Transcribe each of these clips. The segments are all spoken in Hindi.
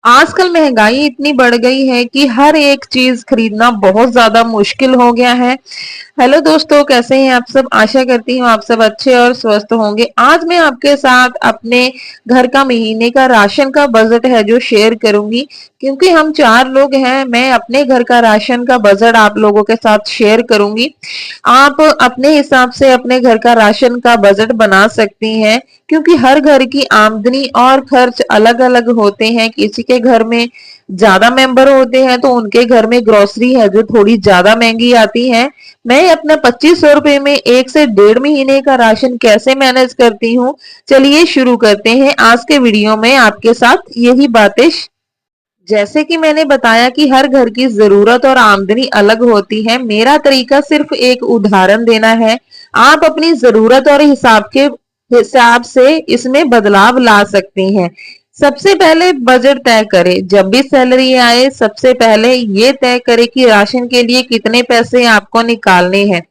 आजकल महंगाई इतनी बढ़ गई है कि हर एक चीज खरीदना बहुत ज्यादा मुश्किल हो गया है। हेलो दोस्तों, कैसे हैं आप सब? आशा करती हूँ आप सब अच्छे और स्वस्थ होंगे। आज मैं आपके साथ अपने घर का महीने का राशन का बजट है जो शेयर करूंगी। क्योंकि हम 4 लोग हैं, मैं अपने घर का राशन का बजट आप लोगों के साथ शेयर करूंगी। आप अपने हिसाब से अपने घर का राशन का बजट बना सकती हैं। क्योंकि हर घर की आमदनी और खर्च अलग अलग होते हैं। किसी के घर में ज्यादा मेंबर होते हैं तो उनके घर में ग्रोसरी है जो थोड़ी ज्यादा महंगी आती है। मैं अपना 2500 रुपए में 1 से 1.5 महीने का राशन कैसे मैनेज करती हूँ, चलिए शुरू करते हैं आज के वीडियो में आपके साथ यही बातें। जैसे कि मैंने बताया कि हर घर की जरूरत और आमदनी अलग होती है। मेरा तरीका सिर्फ एक उदाहरण देना है। आप अपनी जरूरत और हिसाब से इसमें बदलाव ला सकती हैं। सबसे पहले बजट तय करें। जब भी सैलरी आए सबसे पहले ये तय करें कि राशन के लिए कितने पैसे आपको निकालने हैं।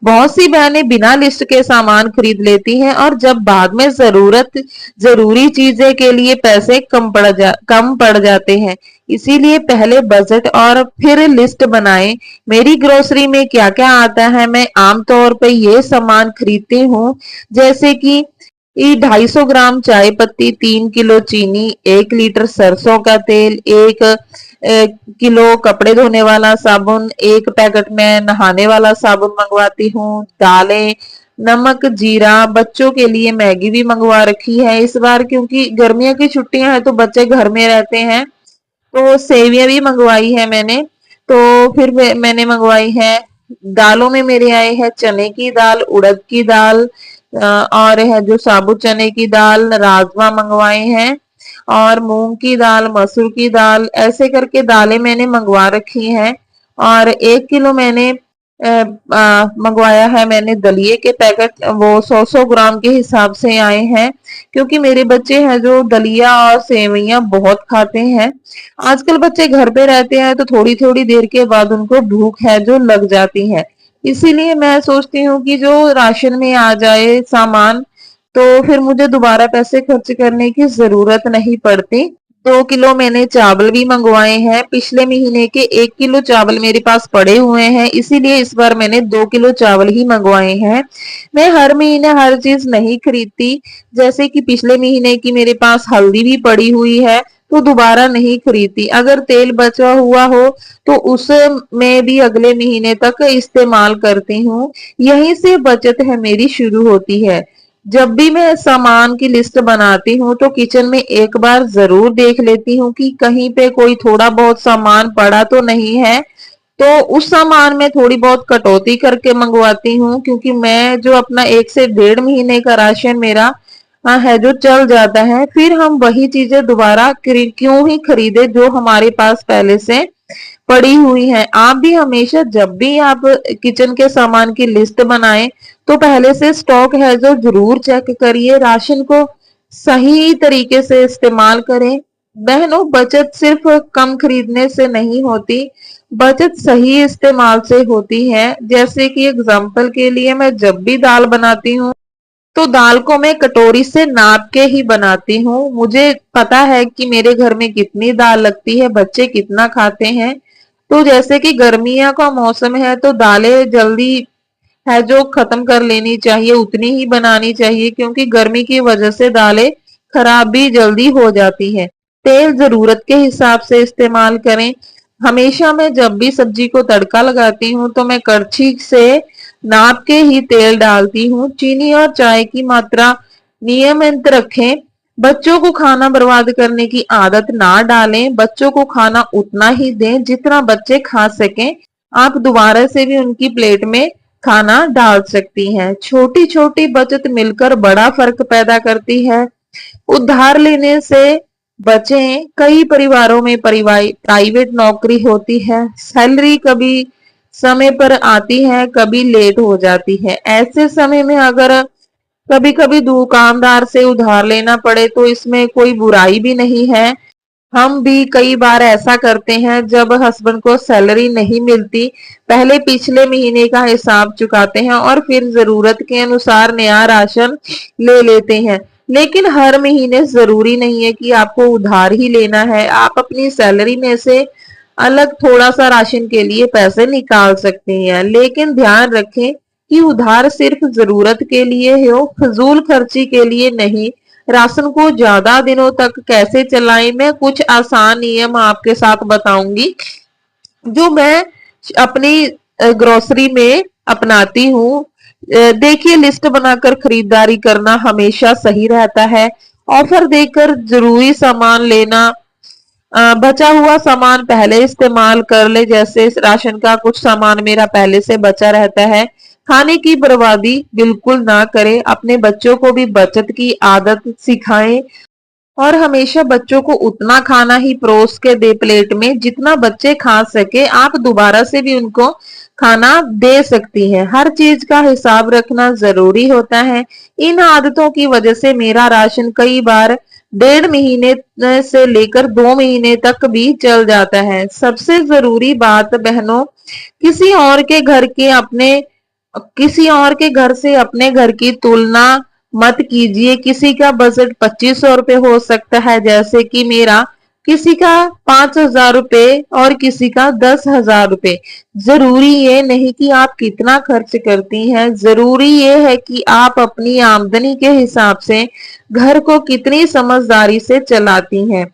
बहुत सी बहनें बिना लिस्ट के सामान खरीद लेती हैं और जब बाद में जरूरी चीजें के लिए पैसे कम पड़ जाते हैं। इसीलिए पहले बजट और फिर लिस्ट बनाएं। मेरी ग्रोसरी में क्या क्या आता है, मैं आमतौर पर ये सामान खरीदती हूँ। जैसे कि 250 ग्राम चाय पत्ती, 3 किलो चीनी, 1 लीटर सरसों का तेल, 1 किलो कपड़े धोने वाला साबुन, 1 पैकेट में नहाने वाला साबुन मंगवाती हूँ। दालें, नमक, जीरा, बच्चों के लिए मैगी भी मंगवा रखी है इस बार, क्योंकि गर्मियों की छुट्टियां हैं तो बच्चे घर में रहते हैं। तो सेवियां भी मंगवाई है मैंने। तो फिर मैंने मंगवाई है। दालों में मेरे आए हैं चने की दाल, उड़द की दाल, और है जो साबुत चने की दाल, राजमा मंगवाए हैं, और मूंग की दाल, मसूर की दाल, ऐसे करके दालें मैंने मंगवा रखी हैं। और 1 किलो मैंने मंगवाया है मैंने दलिए के पैकेट, वो 100 100 ग्राम के हिसाब से आए हैं। क्योंकि मेरे बच्चे हैं जो दलिया और सेवइयां बहुत खाते हैं। आजकल बच्चे घर पे रहते हैं तो थोड़ी थोड़ी देर के बाद उनको भूख है जो लग जाती है। इसीलिए मैं सोचती हूँ कि जो राशन में आ जाए सामान, तो फिर मुझे दोबारा पैसे खर्च करने की जरूरत नहीं पड़ती। 2 किलो मैंने चावल भी मंगवाए हैं। पिछले महीने के 1 किलो चावल मेरे पास पड़े हुए हैं, इसीलिए इस बार मैंने 2 किलो चावल ही मंगवाए हैं। मैं हर महीने हर चीज नहीं खरीदती। जैसे कि पिछले महीने की मेरे पास हल्दी भी पड़ी हुई है तो दोबारा नहीं खरीदती। अगर तेल बचा हुआ हो तो उसे मैं भी अगले महीने तक इस्तेमाल करती हूँ। यहीं से बचत है मेरी शुरू होती है। जब भी मैं सामान की लिस्ट बनाती हूँ तो किचन में एक बार जरूर देख लेती हूँ कि कहीं पे कोई थोड़ा बहुत सामान पड़ा तो नहीं है। तो उस सामान में थोड़ी बहुत कटौती करके मंगवाती हूँ, क्योंकि मैं जो अपना 1 से 1.5 महीने का राशन मेरा है जो चल जाता है। फिर हम वही चीजें दोबारा क्यों ही खरीदे जो हमारे पास पहले से पड़ी हुई है। आप भी हमेशा जब भी आप किचन के सामान की लिस्ट बनाएं तो पहले से स्टॉक है जो जरूर चेक करिए। राशन को सही तरीके से इस्तेमाल करें। बहनों, बचत सिर्फ कम खरीदने से नहीं होती, बचत सही इस्तेमाल से होती है। जैसे कि एग्जाम्पल के लिए मैं जब भी दाल बनाती हूँ तो दाल को मैं कटोरी से नाप के ही बनाती हूँ। मुझे पता है कि मेरे घर में कितनी दाल लगती है, बच्चे कितना खाते हैं। तो जैसे कि गर्मियों का मौसम है तो दालें जल्दी है जो खत्म कर लेनी चाहिए, उतनी ही बनानी चाहिए, क्योंकि गर्मी की वजह से दालें खराब भी जल्दी हो जाती है। तेल जरूरत के हिसाब से इस्तेमाल करें। हमेशा मैं जब भी सब्जी को तड़का लगाती हूँ तो मैं कड़छी से नाप के ही तेल डालती हूँ। चीनी और चाय की मात्रा नियमित रखें। बच्चों को खाना बर्बाद करने की आदत ना डालें। बच्चों को खाना उतना ही दें जितना बच्चे खा सकें। आप दोबारा से भी उनकी प्लेट में खाना डाल सकती हैं। छोटी छोटी बचत मिलकर बड़ा फर्क पैदा करती है। उधार लेने से बचें। कई परिवारों में प्राइवेट नौकरी होती है, सैलरी कभी समय पर आती है कभी लेट हो जाती है। ऐसे समय में अगर कभी कभी दुकानदार से उधार लेना पड़े तो इसमें कोई बुराई भी नहीं है। हम भी कई बार ऐसा करते हैं जब हस्बैंड को सैलरी नहीं मिलती, पहले पिछले महीने का हिसाब चुकाते हैं और फिर जरूरत के अनुसार नया राशन ले लेते हैं। लेकिन हर महीने जरूरी नहीं है कि आपको उधार ही लेना है। आप अपनी सैलरी में से अलग थोड़ा सा राशन के लिए पैसे निकाल सकते हैं, लेकिन ध्यान रखें कि उधार सिर्फ जरूरत के लिए हो, फजूल खर्ची के लिए नहीं। राशन को ज्यादा दिनों तक कैसे चलाएं, मैं कुछ आसान नियम आपके साथ बताऊंगी जो मैं अपनी ग्रोसरी में अपनाती हूँ। देखिए, लिस्ट बनाकर खरीदारी करना हमेशा सही रहता है। ऑफर देकर जरूरी सामान लेना, बचा हुआ सामान पहले इस्तेमाल कर ले, जैसे राशन का कुछ सामान मेरा पहले से बचा रहता है। खाने की बर्बादी बिल्कुल ना करें, अपने बच्चों को भी बचत की आदत सिखाएं और हमेशा बच्चों को उतना खाना ही परोस के दे प्लेट में जितना बच्चे खा सके। आप दोबारा से भी उनको खाना दे सकती हैं। हर चीज का हिसाब रखना जरूरी होता है। इन आदतों की वजह से मेरा राशन कई बार 1.5 महीने से लेकर 2 महीने तक भी चल जाता है। सबसे जरूरी बात बहनों, किसी और के घर के अपने किसी और के घर से अपने घर की तुलना मत कीजिए। किसी का बजट 2500 रुपए हो सकता है, जैसे कि मेरा, किसी का 5000 रुपए और किसी का 10,000 रुपए। जरूरी ये नहीं कि आप कितना खर्च करती हैं, जरूरी ये है कि आप अपनी आमदनी के हिसाब से घर को कितनी समझदारी से चलाती हैं।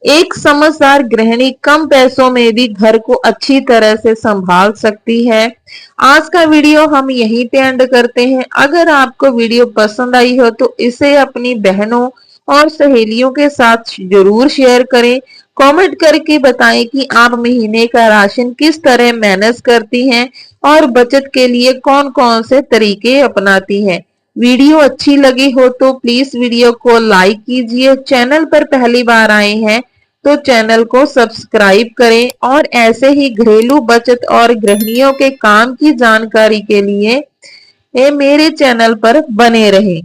एक समझदार गृहिणी कम पैसों में भी घर को अच्छी तरह से संभाल सकती है। आज का वीडियो हम यहीं पे एंड करते हैं। अगर आपको वीडियो पसंद आई हो तो इसे अपनी बहनों और सहेलियों के साथ जरूर शेयर करें। कमेंट करके बताएं कि आप महीने का राशन किस तरह मैनेज करती हैं और बचत के लिए कौन कौन से तरीके अपनाती हैं। वीडियो अच्छी लगी हो तो प्लीज वीडियो को लाइक कीजिए। चैनल पर पहली बार आए हैं तो चैनल को सब्सक्राइब करें और ऐसे ही घरेलू बचत और गृहिणियों के काम की जानकारी के लिए मेरे चैनल पर बने रहें।